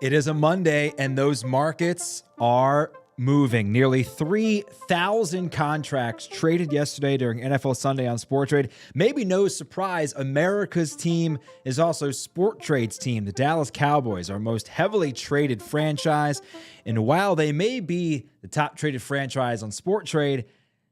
It is a Monday, and those markets are moving. Nearly 3,000 contracts traded yesterday during NFL Sunday on Sport Trade. Maybe no surprise, America's team is also Sport Trade's team. The Dallas Cowboys, our most heavily traded franchise. And while they may be the top traded franchise on Sport Trade,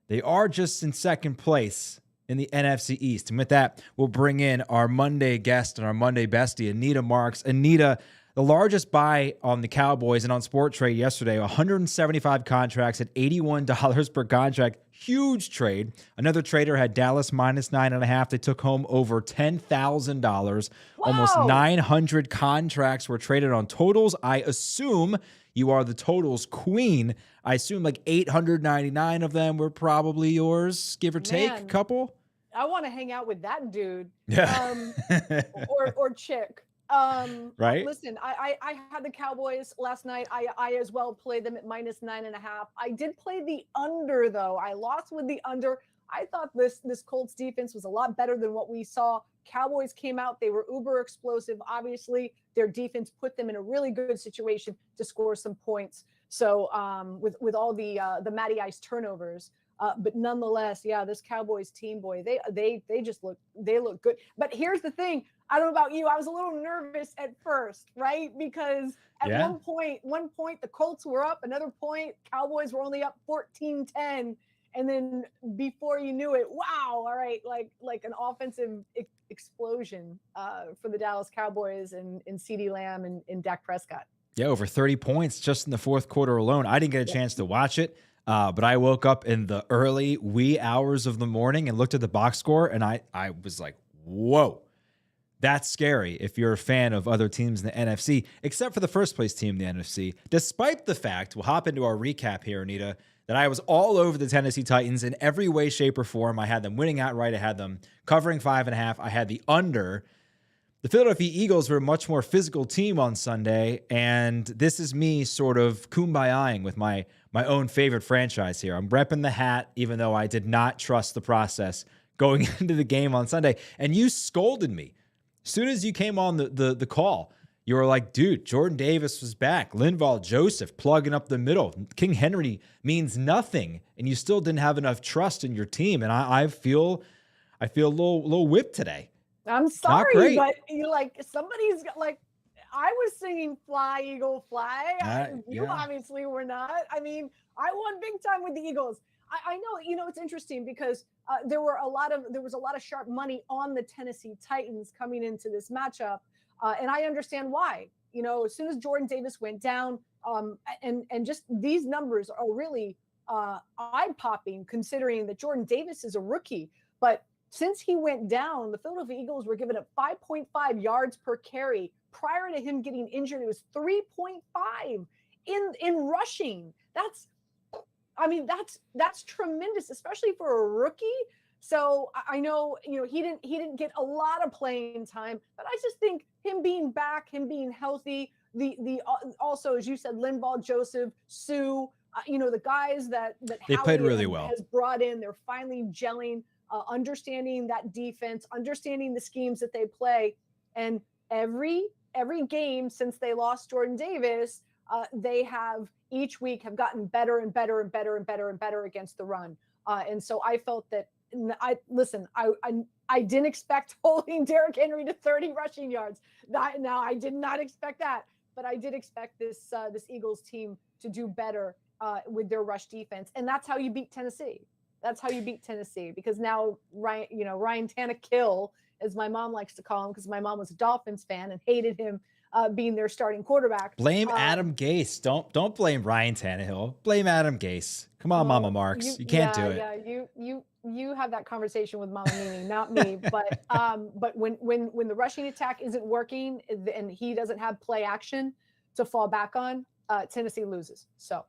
they are just in second place in the NFC East. And with that, we'll bring in our Monday guest and our Monday bestie, Anita Marks. Anita, the largest buy on the Cowboys and on Sport Trade yesterday, 175 contracts at $81 per contract. Huge trade. Another trader had Dallas minus 9.5. They took home over $10,000. Almost 900 contracts were traded on totals. I assume you are the totals queen. I assume like 899 of them were probably yours, give or take a couple. I want to hang out with that dude. Yeah. or chick. Right. Listen, I had the Cowboys last night. I as well played them at minus 9.5. I did play the under though. I lost with the under. I thought this Colts defense was a lot better than what we saw. Cowboys came out. They were uber explosive. Obviously, their defense put them in a really good situation to score some points. So with all the Matty Ice turnovers. But nonetheless, yeah, this Cowboys team, boy, they just look good. But here's the thing. I don't know about you. I was a little nervous at first, right? Because at one point the Colts were up, another point Cowboys were only up 14-10. And then before you knew it, wow, all right, like an offensive explosion for the Dallas Cowboys and CeeDee Lamb and Dak Prescott. Yeah, over 30 points just in the fourth quarter alone. I didn't get a chance to watch it. But I woke up in the early wee hours of the morning and looked at the box score, and I was like, whoa, that's scary if you're a fan of other teams in the NFC, except for the first place team in the NFC. Despite the fact, we'll hop into our recap here, Anita, that I was all over the Tennessee Titans in every way, shape, or form. I had them winning outright. I had them covering 5.5. I had the under. The Philadelphia Eagles were a much more physical team on Sunday, and this is me sort of kumbayaing with my own favorite franchise here. I'm repping the hat, even though I did not trust the process going into the game on Sunday. And you scolded me. As soon as you came on the call, you were like, dude, Jordan Davis was back. Linval Joseph plugging up the middle. King Henry means nothing, and you still didn't have enough trust in your team. And I feel a little whipped today. I'm sorry, but you somebody's got I was singing "Fly Eagle Fly." You obviously were not. I mean, I won big time with the Eagles. I know, it's interesting because there was a lot of sharp money on the Tennessee Titans coming into this matchup, and I understand why. As soon as Jordan Davis went down, and just these numbers are really eye-popping, considering that Jordan Davis is a rookie, but since he went down, the Philadelphia Eagles were giving up 5.5 yards per carry. Prior to him getting injured, it was 3.5 in rushing. That's tremendous, especially for a rookie. So I know, he didn't get a lot of playing time, but I just think him being back, him being healthy, the also, as you said, Linval Joseph, Sue, the guys that they played really well, has brought in, they're finally gelling. Understanding that defense, understanding the schemes that they play, and every game since they lost Jordan Davis, they have each week have gotten better and better and better and better and better against the run. And so I felt that I didn't expect holding Derrick Henry to 30 rushing yards. Now I did not expect that, but I did expect this Eagles team to do better with their rush defense, and that's how you beat Tennessee. That's how you beat Tennessee, because now Ryan Tannehill, as my mom likes to call him, because my mom was a Dolphins fan and hated him being their starting quarterback. Blame Adam Gase. Don't blame Ryan Tannehill. Blame Adam Gase. Come on, Mama Marks. You can't do it. Yeah, you have that conversation with Mama Mimi, not me. But when the rushing attack isn't working and he doesn't have play action to fall back on, Tennessee loses. So,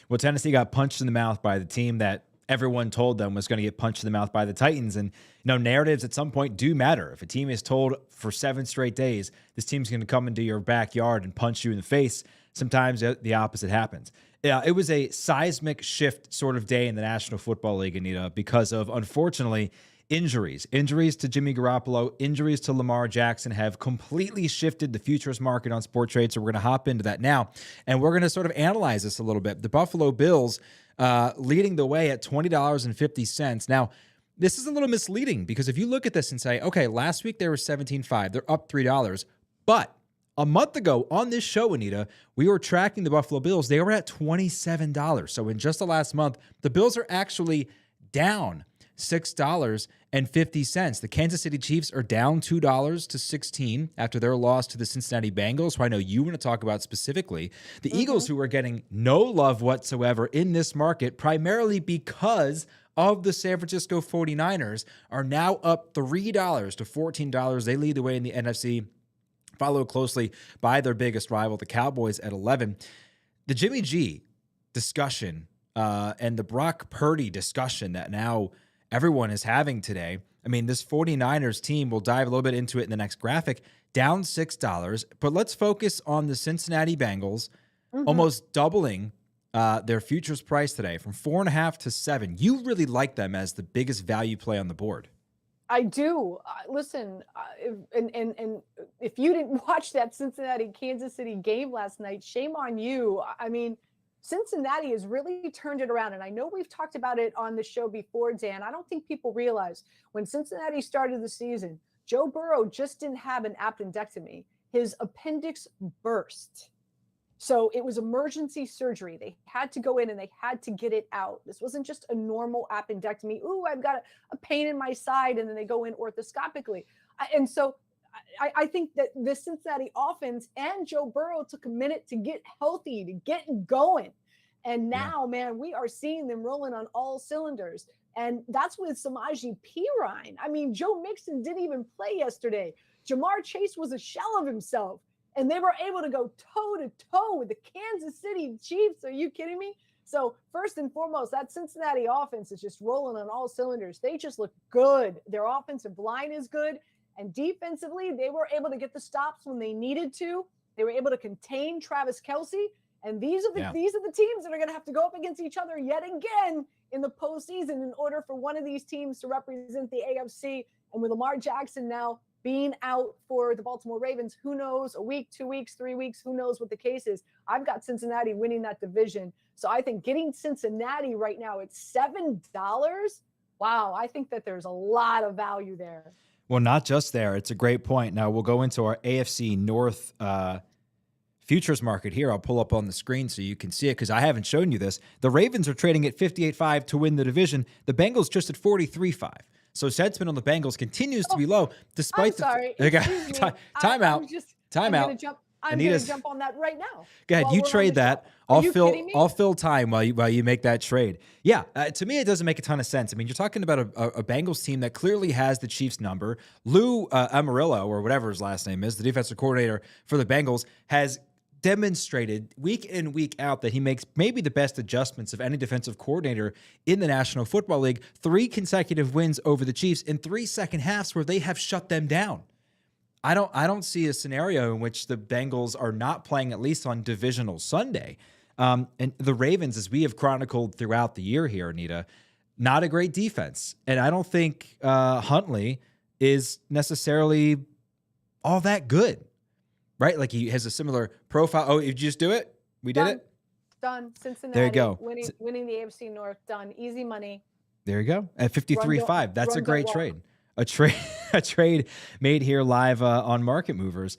well, Tennessee got punched in the mouth by the team that everyone told them was going to get punched in the mouth by the Titans. And, narratives at some point do matter. If a team is told for 7 straight days, this team's going to come into your backyard and punch you in the face, sometimes the opposite happens. Yeah, it was a seismic shift sort of day in the National Football League, Anita, because of, unfortunately, injuries. Injuries to Jimmy Garoppolo, injuries to Lamar Jackson have completely shifted the futures market on sport trade. So we're going to hop into that now, and we're going to sort of analyze this a little bit. The Buffalo Bills leading the way at $20.50. Now, this is a little misleading, because if you look at this and say, okay, last week they were $17.5, they're up $3, but a month ago on this show, Anita, we were tracking the Buffalo Bills. They were at $27. So in just the last month, the Bills are actually down $6.50. The Kansas City Chiefs are down $2 to $16 after their loss to the Cincinnati Bengals, who I know you want to talk about specifically. The Eagles, who are getting no love whatsoever in this market, primarily because of the San Francisco 49ers, are now up $3 to $14. They lead the way in the NFC, followed closely by their biggest rival, the Cowboys, at 11. The Jimmy G discussion and the Brock Purdy discussion that now everyone is having today. I mean, this 49ers team, we'll dive a little bit into it in the next graphic, down $6. But let's focus on the Cincinnati Bengals, almost doubling their futures price today from 4.5 to 7. You really like them as the biggest value play on the board. I do. Listen, and if you didn't watch that Cincinnati-Kansas City game last night, shame on you. I mean, Cincinnati has really turned it around. And I know we've talked about it on the show before, Dan. I don't think people realize when Cincinnati started the season, Joe Burrow just didn't have an appendectomy. His appendix burst. So it was emergency surgery. They had to go in and they had to get it out. This wasn't just a normal appendectomy. Ooh, I've got a pain in my side, and then they go in orthoscopically. And so I think that the Cincinnati offense and Joe Burrow took a minute to get healthy, to get going. And now, man, we are seeing them rolling on all cylinders. And that's with Samaje Perine. I mean, Joe Mixon didn't even play yesterday. Jamar Chase was a shell of himself. And they were able to go toe-to-toe with the Kansas City Chiefs. Are you kidding me? So first and foremost, that Cincinnati offense is just rolling on all cylinders. They just look good. Their offensive line is good. And defensively, they were able to get the stops when they needed to. They were able to contain Travis Kelce. And these are the teams that are going to have to go up against each other yet again in the postseason in order for one of these teams to represent the AFC. And with Lamar Jackson now being out for the Baltimore Ravens, who knows, a week, 2 weeks, 3 weeks, who knows what the case is. I've got Cincinnati winning that division. So I think getting Cincinnati right now at $7, wow, I think that there's a lot of value there. Well, not just there. It's a great point. Now we'll go into our AFC North futures market here. I'll pull up on the screen so you can see it because I haven't shown you this. The Ravens are trading at 58.5 to win the division. The Bengals just at 43.5. So sentiment on the Bengals continues to be low, despite time out. Time out. I'm going to jump on that right now. Go ahead. You trade that. I'll fill time while you make that trade. Yeah. To me, it doesn't make a ton of sense. I mean, you're talking about a Bengals team that clearly has the Chiefs number. Lou Amarillo, or whatever his last name is, the defensive coordinator for the Bengals, has demonstrated week in, week out that he makes maybe the best adjustments of any defensive coordinator in the National Football League. 3 consecutive wins over the Chiefs in 3 second halves where they have shut them down. I don't see a scenario in which the Bengals are not playing, at least on divisional Sunday. And the Ravens, as we have chronicled throughout the year here, Anita, not a great defense. And I don't think Huntley is necessarily all that good. Right? Like he has a similar profile. Oh, you just do it? We did it? Done. Cincinnati. There you go. Winning the AFC North. Done. Easy money. There you go. At 53.5. That's a great trade. A trade made here live on Market Movers.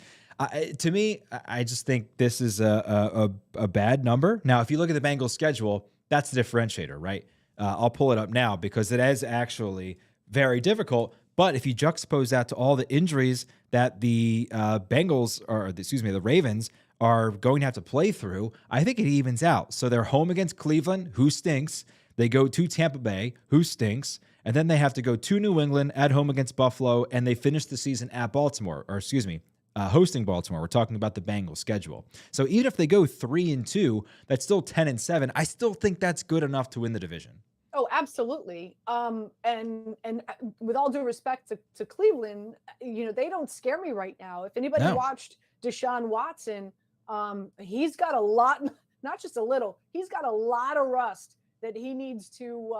To me, I just think this is a bad number. Now, if you look at the Bengals schedule, that's the differentiator, right? I'll pull it up now because it is actually very difficult. But if you juxtapose that to all the injuries that the the Ravens are going to have to play through, I think it evens out. So they're home against Cleveland, who stinks. They go to Tampa Bay, who stinks. And then they have to go to New England, at home against Buffalo, and they finish the season at Baltimore, hosting Baltimore. We're talking about the Bengals schedule. So even if they go 3-2, that's still 10-7. I still think that's good enough to win the division. Oh, absolutely. And with all due respect to Cleveland, they don't scare me right now. If anybody watched Deshaun Watson, he's got a lot, not just a little, he's got a lot of rust that he needs to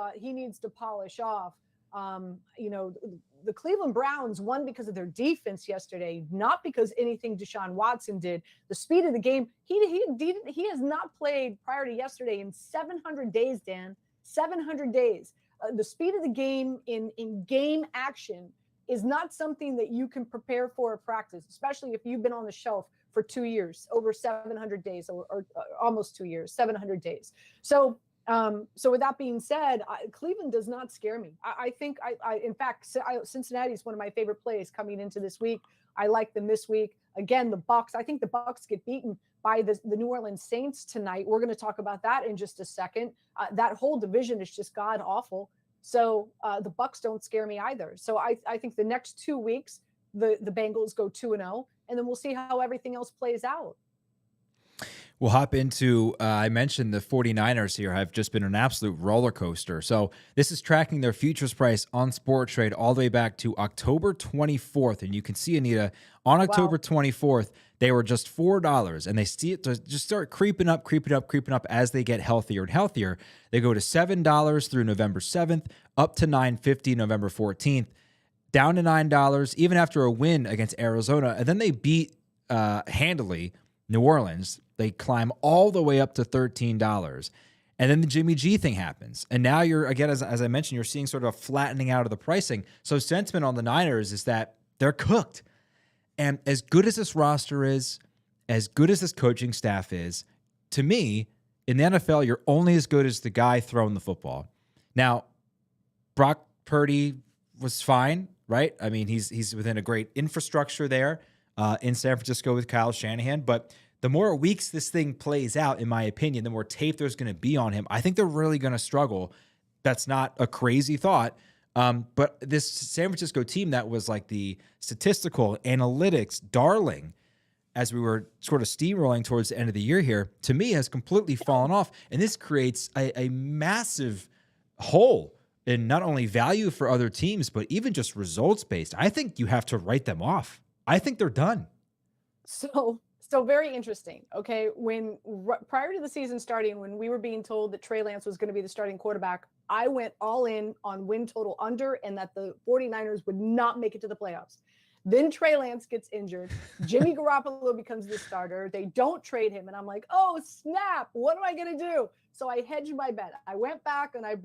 polish off. The Cleveland Browns won because of their defense yesterday, not because anything Deshaun Watson did. The speed of the game, he has not played prior to yesterday in 700 days, Dan. 700 days. The speed of the game in game action is not something that you can prepare for at practice, especially if you've been on the shelf for 2 years, over 700 days, or almost 2 years, 700 days. So with that being said, Cleveland does not scare me. I think in fact, Cincinnati is one of my favorite plays coming into this week. I like them this week. Again, the Bucs. I think the Bucs get beaten by the New Orleans Saints tonight. We're going to talk about that in just a second. That whole division is just god awful. So the Bucs don't scare me either. So I think the next 2 weeks, the Bengals go 2-0, and then we'll see how everything else plays out. We'll hop into, I mentioned the 49ers here have just been an absolute roller coaster. So this is tracking their futures price on Sporttrade all the way back to October 24th. And you can see, Anita, on October 24th, they were just $4, and they just start creeping up as they get healthier and healthier. They go to $7 through November 7th, up to $9.50 November 14th, down to $9 even after a win against Arizona. And then they beat handily New Orleans. They climb all the way up to $13. And then the Jimmy G thing happens. And now you're, again, as I mentioned, you're seeing sort of a flattening out of the pricing. So sentiment on the Niners is that they're cooked. And as good as this roster is, as good as this coaching staff is, to me, in the NFL, you're only as good as the guy throwing the football. Now, Brock Purdy was fine, right? I mean, he's within a great infrastructure there in San Francisco with Kyle Shanahan. But the more weeks this thing plays out, in my opinion, the more tape there's going to be on him. I think they're really going to struggle. That's not a crazy thought. But this San Francisco team that was like the statistical analytics darling as we were sort of steamrolling towards the end of the year here, to me has completely fallen off. And this creates a massive hole in not only value for other teams, but even just results based. I think you have to write them off. I think they're done. So very interesting. Okay. Prior to the season starting, when we were being told that Trey Lance was going to be the starting quarterback, I went all in on win total under and that the 49ers would not make it to the playoffs. Then Trey Lance gets injured. Jimmy Garoppolo becomes the starter. They don't trade him. And I'm like, oh, snap. What am I going to do? So I hedged my bet. I went back and I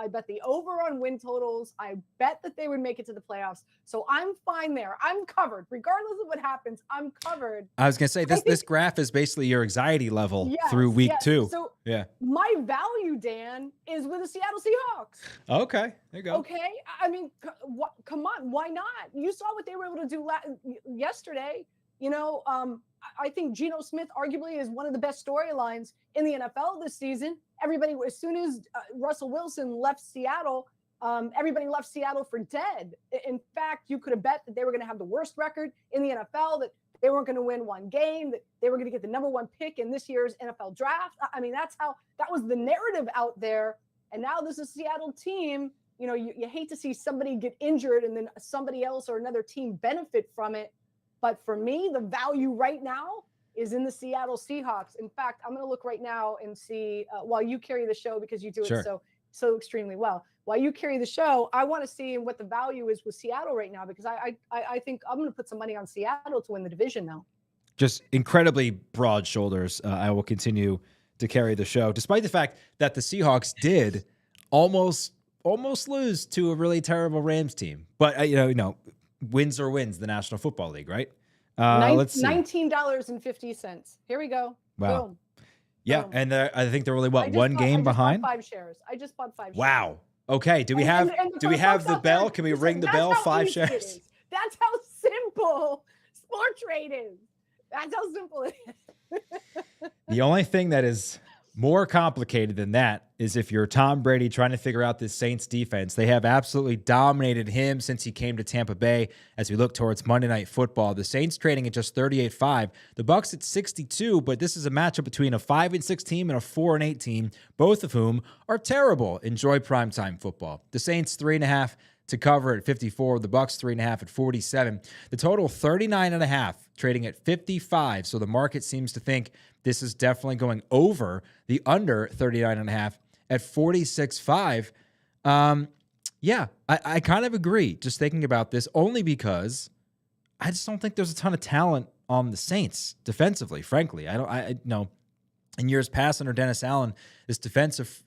bet the over on win totals. I bet that they would make it to the playoffs. So I'm fine there. I'm covered. Regardless of what happens, I'm covered. I was going to say, this graph is basically your anxiety level through week 2. So yeah, my value, Dan, is with the Seattle Seahawks. Okay, there you go. Okay. I mean, come on. Why not? You saw what they were able to do yesterday. I think Geno Smith arguably is one of the best storylines in the NFL this season. Everybody, as soon as Russell Wilson left Seattle, everybody left Seattle for dead. In fact, you could have bet that they were going to have the worst record in the NFL, that they weren't going to win one game, that they were going to get the number 1 pick in this year's NFL draft. I mean, that was the narrative out there. And now this is a Seattle team. You hate to see somebody get injured and then somebody else or another team benefit from it. But for me, the value right now is in the Seattle Seahawks. In fact, I'm going to look right now and see while you carry the show, because you do it so extremely well. While you carry the show, I want to see what the value is with Seattle right now, because I think I'm going to put some money on Seattle to win the division now. Just incredibly broad shoulders. I will continue to carry the show, despite the fact that the Seahawks did almost lose to a really terrible Rams team. But wins are wins, the National Football League, right? Let's see. $19.50. Here we go. Wow. Boom. Yeah, Boom. and I think they're only I just one bought- game I just bought behind. 5 shares. I just bought 5 shares. Wow. Okay. Do we And- have and do we for have folks the out there, bell? Can we listen, ring the that's bell? how 5 easy it shares. is. That's how simple sport trade is. That's how simple it is. The only thing that is more complicated than that is if you're Tom Brady trying to figure out this Saints defense. They have absolutely dominated him since he came to Tampa Bay. As we look towards Monday Night Football, the Saints trading at just 38.5, the Bucs at 62, but this is a matchup between a 5-6 team and a 4-8 team, both of whom are terrible. Enjoy primetime football. The Saints 3.5 to cover at 54, the Bucs 3.5 at 47. The total 39.5, trading at 55. So the market seems to think this is definitely going over. The under 39.5 at 46.5. Yeah, I kind of agree just thinking about this, only because I just don't think there's a ton of talent on the Saints defensively, frankly. I know in years past under Dennis Allen, this defensive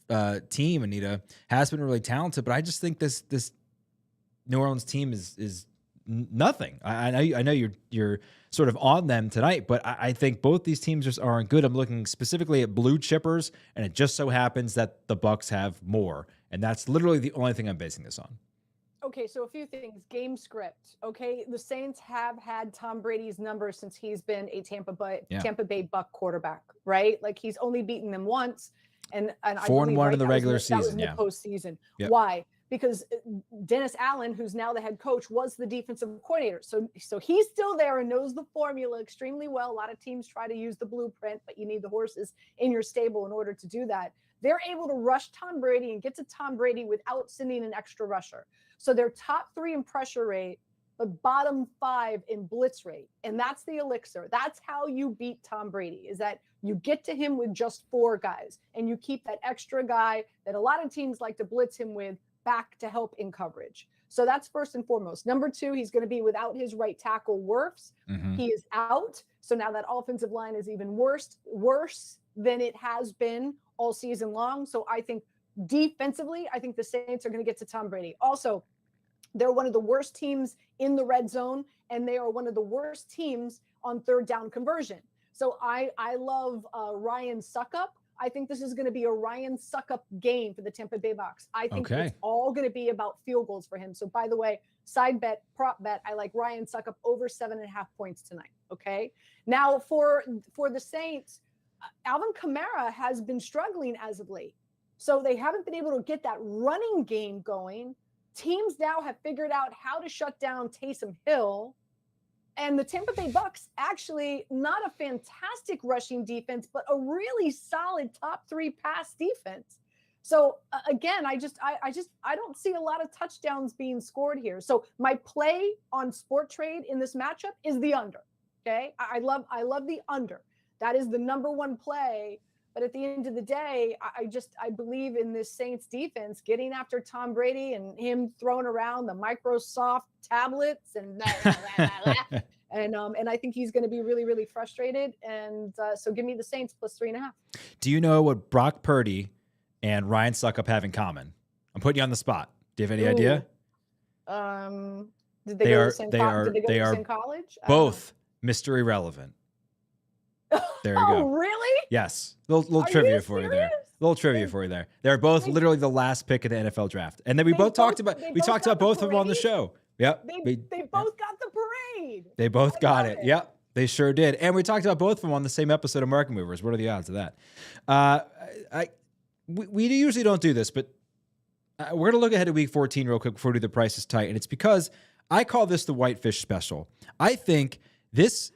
team, Anita, has been really talented, but I just think this New Orleans team is nothing. I know you're sort of on them tonight, but I think both these teams just aren't good. I'm looking specifically at blue chippers, and it just so happens that the Bucs have more, and that's literally the only thing I'm basing this on. Okay, so a few things. Game script. Okay, the Saints have had Tom Brady's number since he's been a Tampa Bay Buck quarterback, right? Like he's only beaten them once, and 4-1 in the regular season. That was in the postseason. Yep. Why? Because Dennis Allen, who's now the head coach, was the defensive coordinator. So he's still there and knows the formula extremely well. A lot of teams try to use the blueprint, but you need the horses in your stable in order to do that. They're able to rush Tom Brady and get to Tom Brady without sending an extra rusher. So they're top 3 in pressure rate, but bottom 5 in blitz rate. And that's the elixir. That's how you beat Tom Brady, is that you get to him with just 4 guys and you keep that extra guy that a lot of teams like to blitz him with back to help in coverage. So that's first and foremost. Number 2, he's going to be without his right tackle, Wirfs. Mm-hmm. He is out. So now that offensive line is even worse than it has been all season long. So I think defensively, I think the Saints are going to get to Tom Brady. Also, they're one of the worst teams in the red zone, and they are one of the worst teams on third down conversion. So I love Ryan Suckup. I think this is going to be a Ryan Suckup game for the Tampa Bay Bucs. I think it's all going to be about field goals for him. So by the way, side bet, prop bet, I like Ryan Suckup over 7.5 points tonight. Okay. Now for the Saints, Alvin Kamara has been struggling as of late. So they haven't been able to get that running game going. Teams now have figured out how to shut down Taysom Hill. And the Tampa Bay Bucs, actually not a fantastic rushing defense, but a really solid top 3 pass defense. So again, I don't see a lot of touchdowns being scored here. So my play on Sport Trade in this matchup is the under. Okay, I love the under. That is the number 1 play. But at the end of the day, I believe in this Saints defense getting after Tom Brady and him throwing around the Microsoft tablets and and I think he's going to be really, really frustrated. And so give me the Saints plus 3.5. Do you know what Brock Purdy and Ryan Suckup have in common? I'm putting you on the spot. Do you have any idea? Did they go to the same college? Both Mr. Irrelevant. There you go. Oh, really? Yes. Little trivia for you there. Little trivia for you there. They're both literally the last pick of the NFL draft. And then we talked about both of them on the show. Yep. They both got the parade. They both got it. Yep. They sure did. And we talked about both of them on the same episode of Market Movers. What are the odds of that? We usually don't do this, but we're going to look ahead to week 14 real quick before we do the Price is Tight. And it's because I call this the Whitefish Special. I think this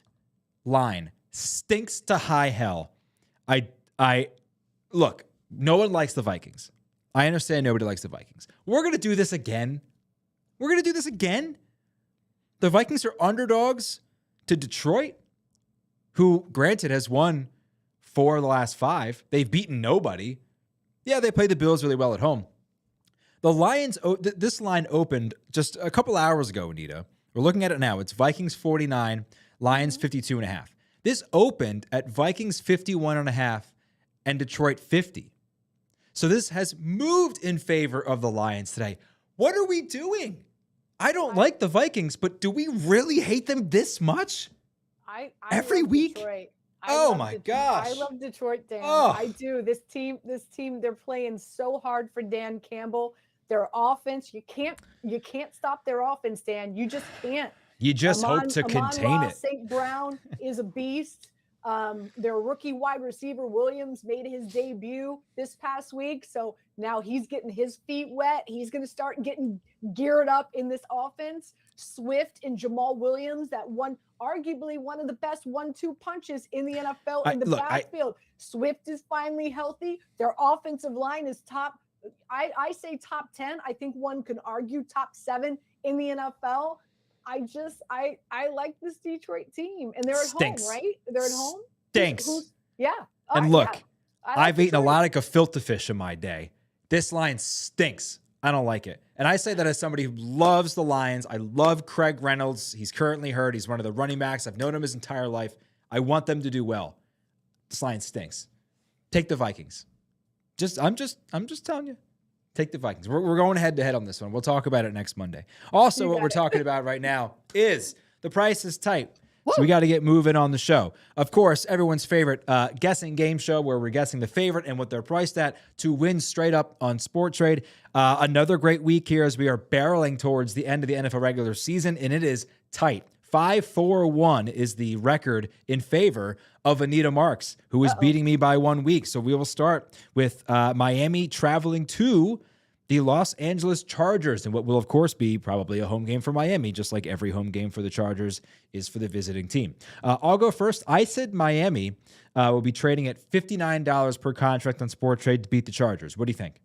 line stinks to high hell. I look, no one likes the Vikings. I understand nobody likes the Vikings. We're going to do this again. The Vikings are underdogs to Detroit, who, granted, has won 4 of the last 5. They've beaten nobody. Yeah, they play the Bills really well at home. The Lions, this line opened just a couple hours ago, Anita. We're looking at it now. It's Vikings 49, Lions 52.5. This opened at Vikings 51.5 and Detroit 50. So this has moved in favor of the Lions today. What are we doing? I don't like the Vikings, but do we really hate them this much? I every week? Detroit. Oh my I gosh. love Detroit, Dan. Oh, I do. This team, they're playing so hard for Dan Campbell. Their offense, you can't stop their offense, Dan. You just can't. you just hope Amon to Amon contain Ra it. St. Brown is a beast. Their rookie wide receiver Williams made his debut this past week, so now he's getting his feet wet. He's going to start getting geared up in this offense. Swift and Jamal Williams, arguably one of the best 1-2 punches in the NFL in the backfield. Swift is finally healthy. Their offensive line is top. I say top 10. I think one can argue top 7 in the NFL. I like this Detroit team, and they're at home, right? They're at home. Stinks. Yeah. And look, yeah. I've eaten a lot of gefilte fish in my day. This line stinks. I don't like it. And I say that as somebody who loves the Lions. I love Craig Reynolds. He's currently hurt. He's one of the running backs. I've known him his entire life. I want them to do well. This line stinks. Take the Vikings. I'm just telling you. Take the Vikings. We're going head to head on this one. We'll talk about it next Monday. Also, what we're talking about right now is the price is tight. So we got to get moving on the show. Of course, everyone's favorite guessing game show where we're guessing the favorite and what they're priced at to win straight up on Sport Trade. Another great week here as we are barreling towards the end of the NFL regular season, and it is tight. 5-4-1 is the record in favor of Anita Marks, who is beating me by 1 week. So we will start with Miami traveling to the Los Angeles Chargers, and what will, of course, be probably a home game for Miami, just like every home game for the Chargers is for the visiting team. I'll go first. I said Miami will be trading at $59 per contract on Sport Trade to beat the Chargers. What do you think?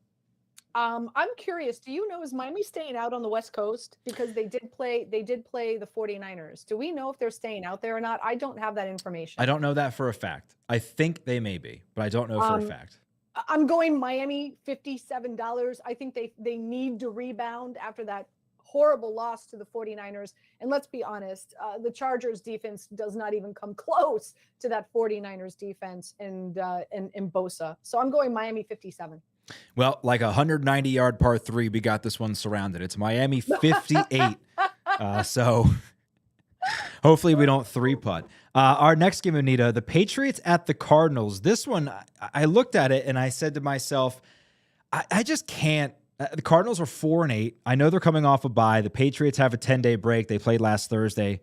I'm curious. Do you know, is Miami staying out on the West Coast? Because they did play the 49ers. Do we know if they're staying out there or not? I don't have that information. I don't know that for a fact. I think they may be, but I don't know for a fact. I'm going Miami, $57. I think they need to rebound after that horrible loss to the 49ers. And let's be honest, the Chargers defense does not even come close to that 49ers defense and Bosa. So I'm going Miami 57. Well, like a 190-yard par 3, we got this one surrounded. It's Miami 58. So hopefully we don't 3-putt. Our next game, Anita, the Patriots at the Cardinals. This one, I looked at it and I said to myself, I just can't. The Cardinals are 4-8. I know they're coming off a bye. The Patriots have a 10-day break. They played last Thursday.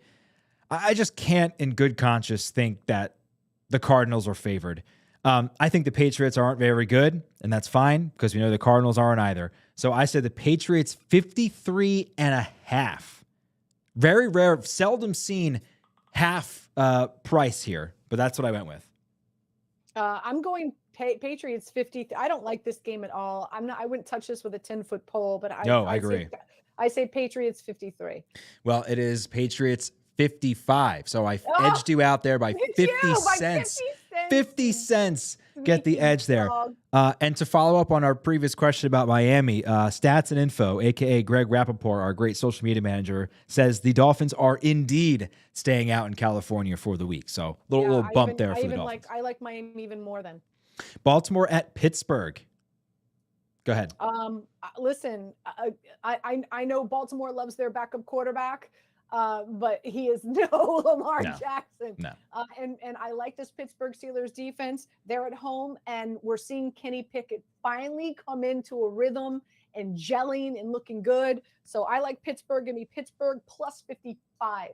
I just can't, in good conscience, think that the Cardinals are favored. I think the Patriots aren't very good, and that's fine because we know the Cardinals aren't either. So I said the Patriots 53.5. Very rare, seldom seen half price here, but that's what I went with. I'm going Patriots 50. I don't like this game at all. I wouldn't touch this with a 10-foot pole, but I agree. I say Patriots 53. Well, it is Patriots 55. So I edged you out there by 50 cents. 50 cents. Get the edge there. And to follow up on our previous question about Miami, Stats and Info, a.k.a. Greg Rappaport, our great social media manager, says the Dolphins are indeed staying out in California for the week. So little bump there for the Dolphins. I like Miami even more than. Baltimore at Pittsburgh. Go ahead. Listen, I know Baltimore loves their backup quarterback. But he is no Lamar Jackson. No. And I like this Pittsburgh Steelers defense. They're at home, and we're seeing Kenny Pickett finally come into a rhythm and gelling and looking good. So I like Pittsburgh. Give me Pittsburgh plus 55.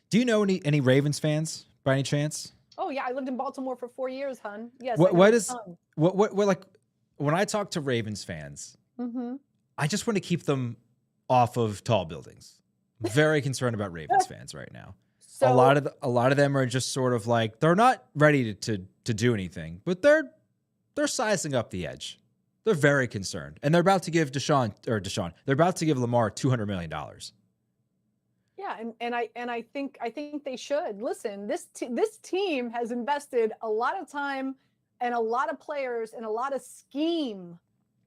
Do you know any Ravens fans by any chance? Oh yeah, I lived in Baltimore for 4 years, hun. Yes. What like when I talk to Ravens fans, I just want to keep them off of tall buildings. Very concerned about Ravens fans right now. So, a lot of them are just sort of like, they're not ready to do anything, but they're sizing up the edge. They're very concerned, and they're about to give They're about to give Lamar $200 million. Yeah, and I think they should listen. This team has invested a lot of time and a lot of players and a lot of scheme.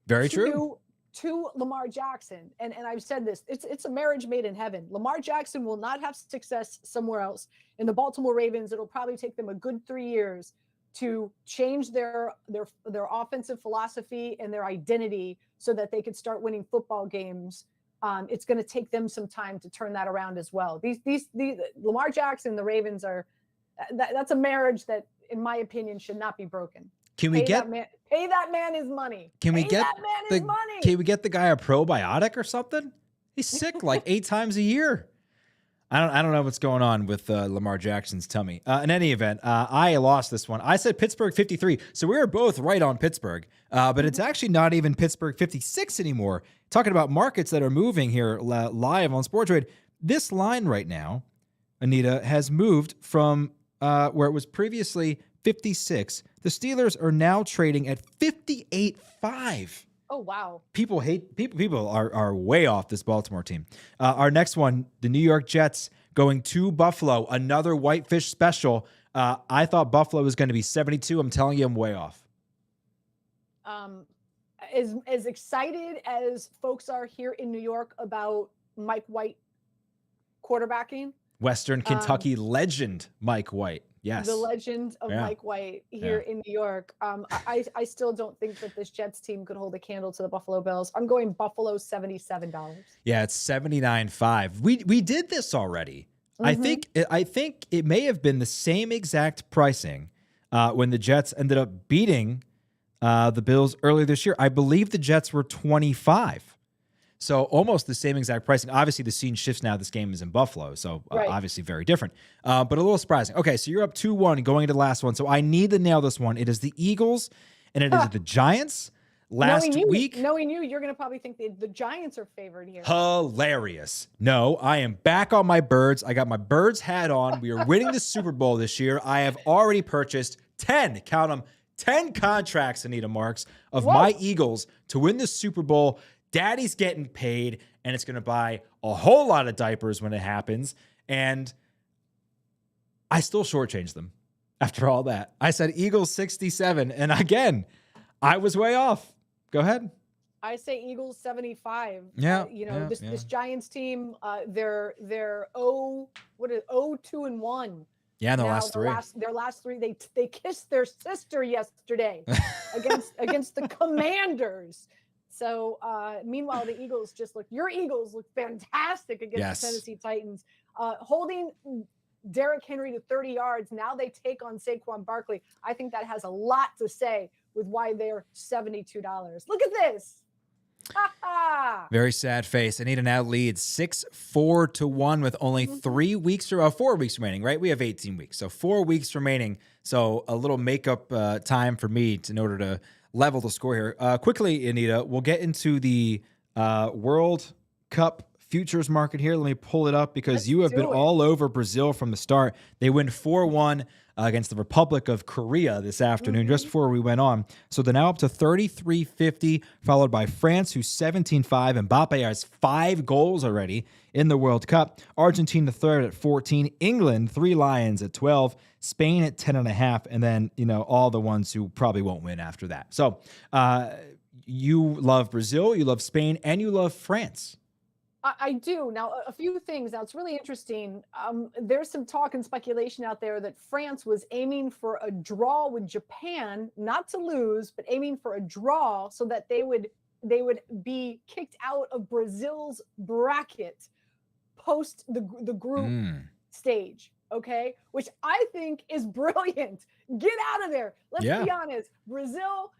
Very true. To Lamar Jackson. And I've said this, it's a marriage made in heaven. Lamar Jackson will not have success somewhere else. In the Baltimore Ravens, it'll probably take them a good 3 years to change their offensive philosophy and their identity so that they could start winning football games. It's going to take them some time to turn that around as well. These Lamar Jackson, the Ravens are That's a marriage that, in my opinion, should not be broken. Can we get pay that man his money? can we Pay get that man his money? can we get the guy a probiotic or something? He's sick like 8 times a year. I don't know what's going on with Lamar Jackson's tummy. In any event, I lost this one. I said Pittsburgh 53, so we were both right on Pittsburgh. But it's actually not even Pittsburgh 56 anymore. Talking about markets that are moving here live on SportTrade, this line right now, Anita, has moved from where it was previously 56. The Steelers are now trading at 58.5. Oh, wow. People are way off this Baltimore team. Our next one, the New York Jets going to Buffalo, another Whitefish special. I thought Buffalo was going to be 72. I'm telling you, I'm way off. As excited as folks are here in New York about Mike White quarterbacking, Western Kentucky legend Mike White. Yes. The legend of Mike White here in New York. I still don't think that this Jets team could hold a candle to the Buffalo Bills. I'm going Buffalo $77. Yeah, it's 79.5. We did this already. Mm-hmm. I think it may have been the same exact pricing when the Jets ended up beating the Bills earlier this year. I believe the Jets were 25. So almost the same exact pricing. Obviously, the scene shifts now. This game is in Buffalo, so obviously very different, but a little surprising. Okay, so you're up 2-1 going into the last one. So I need to nail this one. It is the Eagles, and it is the Giants. Last week, knowing you, you're going to probably think the Giants are favored here. Hilarious. No, I am back on my Birds. I got my Birds hat on. We are winning the Super Bowl this year. I have already purchased 10, count them, 10 contracts, Anita Marks, of my Eagles to win the Super Bowl. Daddy's getting paid, and it's going to buy a whole lot of diapers when it happens. And I still shortchanged them after all that. I said Eagles 67, and again, I was way off. Go ahead. I say Eagles 75. Yeah. This Giants team, they're 0-2-1. Yeah, in the last three. Their last three, they kissed their sister yesterday against the Commanders. So, meanwhile, the Eagles your Eagles look fantastic against the Tennessee Titans. Holding Derrick Henry to 30 yards. Now they take on Saquon Barkley. I think that has a lot to say with why they're $72. Look at this. Very sad face. Anita now leads 6-4-1 with only 4 weeks remaining, right? We have 18 weeks. So 4 weeks remaining. So a little makeup time for me in order to level the score here. Quickly, Anita, we'll get into the World Cup futures market here. Let me pull it up because you have been all over Brazil from the start. They win 4-1 against the Republic of Korea this afternoon, just before we went on. So they're now up to 33.50, followed by France, who's 17.5. Mbappe has 5 goals already in the World Cup. Argentina third at 14. England, 3 Lions at 12. Spain at 10.5. And then, all the ones who probably won't win after that. So you love Brazil, you love Spain, and you love France. I do. Now, a few things. Now, it's really interesting. There's some talk and speculation out there that France was aiming for a draw with Japan, not to lose, but aiming for a draw so that they would be kicked out of Brazil's bracket post the group stage. Okay, which I think is brilliant. Get out of there. Let's be honest. Brazil,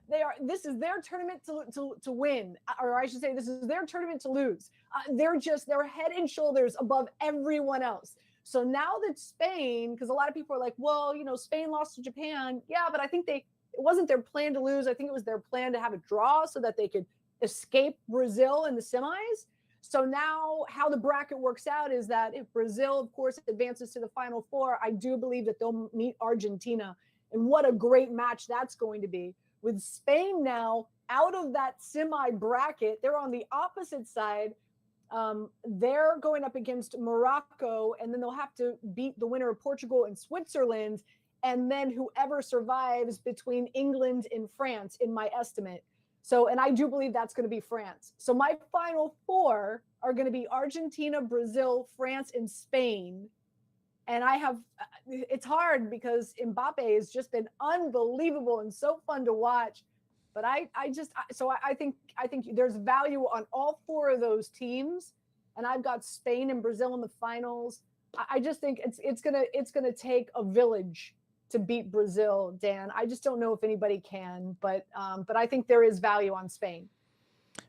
this is their tournament to win, or I should say, this is their tournament to lose. They're head and shoulders above everyone else. So now that Spain, because a lot of people are like, well, Spain lost to Japan. Yeah, but I think it wasn't their plan to lose. I think it was their plan to have a draw so that they could escape Brazil in the semis. So now how the bracket works out is that if Brazil, of course, advances to the Final Four, I do believe that they'll meet Argentina. And what a great match that's going to be. With Spain now out of that semi bracket, they're on the opposite side. They're going up against Morocco, and then they'll have to beat the winner of Portugal and Switzerland. And then whoever survives between England and France, in my estimate. So, and I do believe that's going to be France. So my Final Four are going to be Argentina, Brazil, France, and Spain. And it's hard because Mbappe has just been unbelievable and so fun to watch. But I think there's value on all 4 of those teams. And I've got Spain and Brazil in the finals. I just think it's gonna take a village to beat Brazil, Dan. I just don't know if anybody can, but I think there is value on Spain.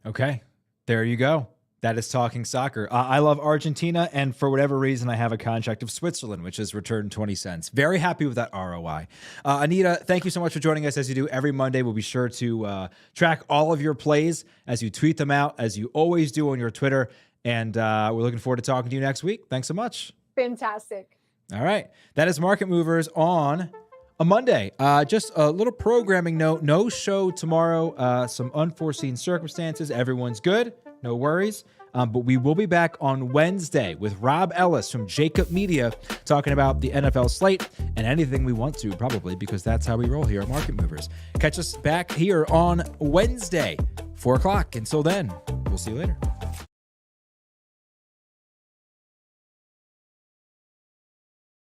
Okay, there you go. That is talking soccer. I love Argentina, and for whatever reason, I have a contract of Switzerland, which has returned 20 cents. Very happy with that ROI. Anita, thank you so much for joining us as you do every Monday. We'll be sure to track all of your plays as you tweet them out, as you always do on your Twitter. And we're looking forward to talking to you next week. Thanks so much. Fantastic. All right. That is Market Movers on a Monday. Just a little programming note. No show tomorrow. Some unforeseen circumstances. Everyone's good. No worries. But we will be back on Wednesday with Rob Ellis from Jacob Media talking about the NFL slate and anything we want to, probably, because that's how we roll here at Market Movers. Catch us back here on Wednesday, 4 o'clock. Until then, we'll see you later.